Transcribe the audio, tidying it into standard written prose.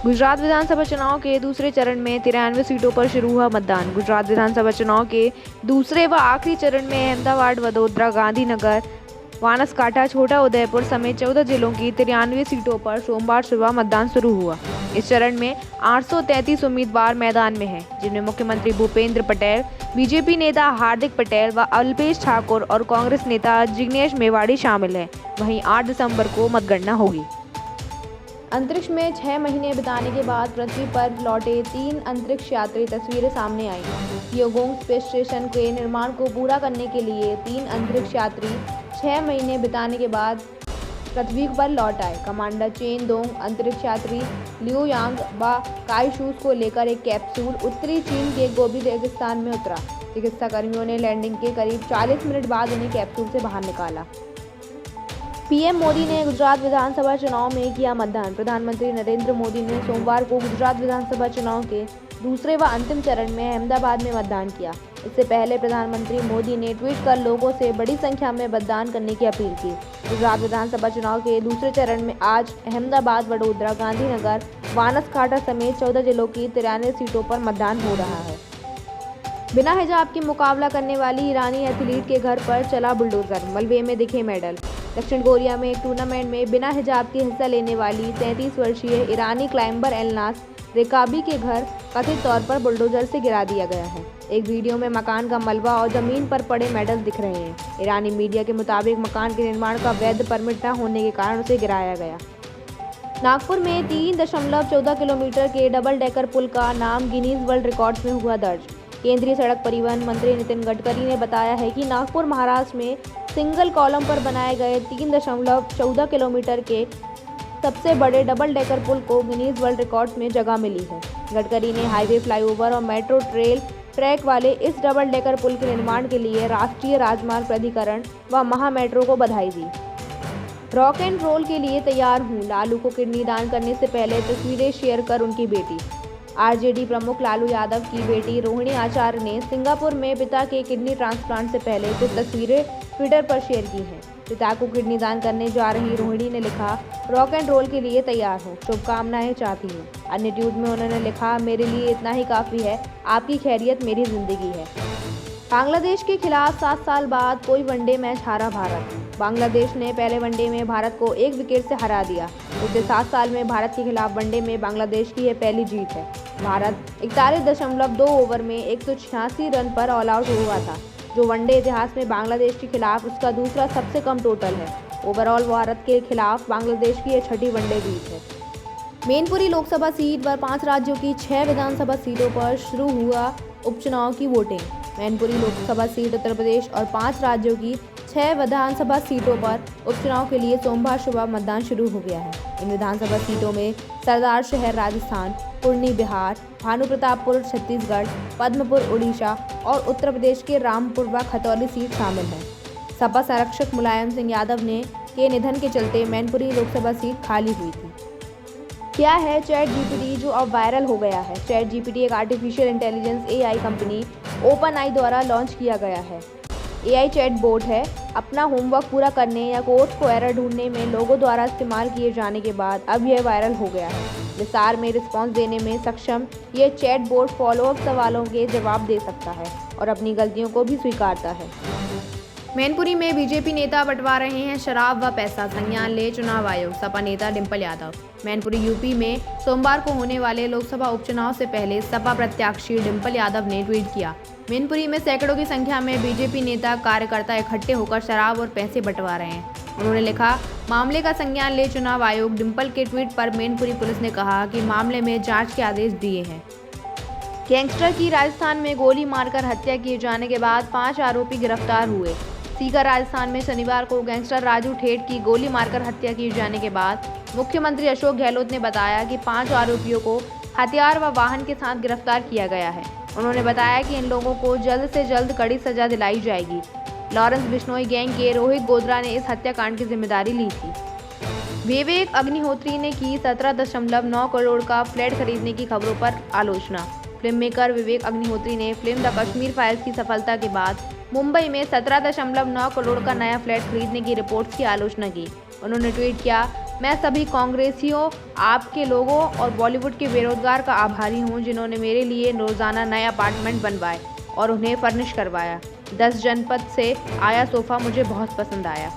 गुजरात विधानसभा चुनाव के दूसरे चरण में 93 सीटों पर शुरू हुआ मतदान। गुजरात विधानसभा चुनाव के दूसरे व आखिरी चरण में अहमदाबाद, वडोदरा, गांधीनगर, बनासकांठा, छोटा उदेपुर समेत 14 जिलों की 93 सीटों पर सोमवार सुबह मतदान शुरू हुआ। इस चरण में 833 उम्मीदवार मैदान में हैं, जिनमें मुख्यमंत्री भूपेंद्र पटेल, बीजेपी नेता हार्दिक पटेल व अल्पेश ठाकुर और कांग्रेस नेता जिग्नेश मेवाड़ी शामिल हैं। वहीं 8 दिसंबर को मतगणना होगी। अंतरिक्ष में 6 महीने बिताने के बाद पृथ्वी पर लौटे 3 अंतरिक्ष यात्री तस्वीरें सामने आई। योगोंग स्पेस स्टेशन के निर्माण को पूरा करने के लिए 3 अंतरिक्ष यात्री 6 महीने बिताने के बाद पृथ्वी पर लौट आए। कमांडर चेन दोंग अंतरिक्ष यात्री लिऊ यांग व काईशूस को लेकर एक कैप्सूल उत्तरी चीन के गोबी रेगिस्तान में उतरा। चिकित्सा कर्मियों ने लैंडिंग के करीब 40 मिनट बाद उन्हें कैप्सूल से बाहर निकाला। पीएम मोदी ने गुजरात विधानसभा चुनाव में किया मतदान। प्रधानमंत्री नरेंद्र मोदी ने सोमवार को गुजरात विधानसभा चुनाव के दूसरे व अंतिम चरण में अहमदाबाद में मतदान किया। इससे पहले प्रधानमंत्री मोदी ने ट्वीट कर लोगों से बड़ी संख्या में मतदान करने की अपील की। गुजरात विधानसभा चुनाव के दूसरे चरण में आज अहमदाबाद, वडोदरा, गांधीनगर, बनासकांठा समेत 14 जिलों की 93 सीटों पर मतदान हो रहा है। बिना हिजाब के मुकाबला करने वाली ईरानी एथलीट के घर पर चला बुलडोजर, मलबे में दिखे मेडल। दक्षिण कोरिया में एक टूर्नामेंट में बिना हिजाब के हिस्सा लेने वाली 33 वर्षीय ईरानी क्लाइंबर एलनाज रेकाबी के घर कथित तौर पर बुलडोजर से गिरा दिया गया है। एक वीडियो में मकान का मलबा और जमीन पर पड़े मेडल दिख रहे हैं। ईरानी मीडिया के मुताबिक मकान के निर्माण का वैध परमिट न होने के कारण उसे गिराया गया। नागपुर में 3.14 किलोमीटर के डबल डेकर पुल का नाम गिनीज वर्ल्ड रिकॉर्ड्स में हुआ दर्ज। केंद्रीय सड़क परिवहन मंत्री नितिन गडकरी ने बताया है कि नागपुर, महाराष्ट्र में सिंगल कॉलम पर बनाए गए 3.14 किलोमीटर के सबसे बड़े डबल डेकर पुल को गिनीज वर्ल्ड रिकॉर्ड्स में जगह मिली है। गडकरी ने हाईवे, फ्लाईओवर और मेट्रो रेल ट्रैक वाले इस डबल डेकर पुल के निर्माण के लिए राष्ट्रीय राजमार्ग प्राधिकरण व महा मेट्रो को बधाई दी। रॉक एंड रोल के लिए तैयार हूँ, लालू को किडनी दान करने से पहले तस्वीरें शेयर कर उनकी बेटी। आरजेडी प्रमुख लालू यादव की बेटी रोहिणी आचार्य ने सिंगापुर में पिता के किडनी ट्रांसप्लांट से पहले कुछ तस्वीरें ट्विटर पर शेयर की हैं। पिता को किडनी दान करने जा रही रोहिणी ने लिखा, रॉक एंड रोल के लिए तैयार हूँ, शुभकामनाएं चाहती हूँ। अन्य ट्वीट में उन्होंने लिखा, मेरे लिए इतना ही काफ़ी है, आपकी खैरियत मेरी जिंदगी है। बांग्लादेश के खिलाफ 7 साल बाद कोई वनडे मैच हारा भारत। बांग्लादेश ने पहले वनडे में भारत को 1 विकेट से हरा दिया। पिछले 7 साल में भारत के खिलाफ वनडे में बांग्लादेश की यह पहली जीत है। भारत 41.2 ओवर में 186 रन पर ऑल आउट हुआ था, जो वनडे इतिहास में बांग्लादेश के खिलाफ उसका दूसरा सबसे कम टोटल है। ओवरऑल भारत के खिलाफ बांग्लादेश की यह छठी वनडे जीत है। मैनपुरी लोकसभा सीट पर 5 राज्यों की 6 विधानसभा सीटों पर शुरू हुआ उपचुनाव की वोटिंग। मैनपुरी लोकसभा सीट उत्तर प्रदेश और 5 राज्यों की 6 विधानसभा सीटों पर उपचुनाव के लिए सोमवार सुबह मतदान शुरू हो गया है। इन विधानसभा सीटों में सरदार शहर राजस्थान, पुर्नी बिहार, भानुप्रतापपुर छत्तीसगढ़, पद्मपुर उड़ीसा और उत्तर प्रदेश के रामपुर व खतौली सीट शामिल है। सपा संरक्षक मुलायम सिंह यादव के निधन के चलते मैनपुरी लोकसभा सीट खाली हुई थी। क्या है चैट जीपीटी, जो अब वायरल हो गया है। चैट जीपीटी एक आर्टिफिशियल इंटेलिजेंस एआई कंपनी ओपनआई द्वारा लॉन्च किया गया है। एआई चैट बोट है। अपना होमवर्क पूरा करने या कोड्स को एरर ढूंढने में लोगों द्वारा इस्तेमाल किए जाने के बाद अब यह वायरल हो गया है। विस्तार में रिस्पॉन्स देने में सक्षम ये चैट बोट फॉलोअप सवालों के जवाब दे सकता है और अपनी गलतियों को भी स्वीकारता है। मैनपुरी में बीजेपी नेता बंटवा रहे हैं शराब व पैसा, संज्ञान ले चुनाव आयोग। सपा नेता डिम्पल यादव। मैनपुरी यूपी में सोमवार को होने वाले लोकसभा उपचुनाव से पहले सपा प्रत्याशी डिम्पल यादव ने ट्वीट किया, मैनपुरी में सैकड़ों की संख्या में बीजेपी नेता कार्यकर्ता इकट्ठे होकर शराब और पैसे बंटवा रहे हैं। उन्होंने लिखा, मामले का संज्ञान ले चुनाव आयोग। डिम्पल के ट्वीट पर मैनपुरी पुलिस ने कहा कि मामले में जांच के आदेश दिए हैं। गैंगस्टर की राजस्थान में गोली मारकर हत्या किए जाने के बाद 5 आरोपी गिरफ्तार हुए। सीकर, राजस्थान में शनिवार को गैंगस्टर राजू ठेठ की गोली मारकर हत्या किए जाने के बाद मुख्यमंत्री अशोक गहलोत ने बताया कि 5 आरोपियों को हथियार व वाहन के साथ गिरफ्तार किया गया है। उन्होंने बताया कि इन लोगों को जल्द से जल्द कड़ी सजा दिलाई जाएगी। लॉरेंस बिश्नोई गैंग के रोहित गोधरा ने इस हत्याकांड की जिम्मेदारी ली थी। विवेक अग्निहोत्री ने की 17.9 करोड़ का फ्लैट खरीदने की खबरों पर आलोचना। फिल्म मेकर विवेक अग्निहोत्री ने फिल्म द कश्मीर फाइल्स की सफलता के बाद मुंबई में 17.9 करोड़ का नया फ्लैट खरीदने की रिपोर्ट्स की आलोचना की। उन्होंने ट्वीट किया, मैं सभी कांग्रेसियों, आपके लोगों और बॉलीवुड के बेरोजगार का आभारी हूं जिन्होंने मेरे लिए रोजाना नए अपार्टमेंट बनवाए और उन्हें फर्निश करवाया। 10 जनपद से आया सोफा मुझे बहुत पसंद आया।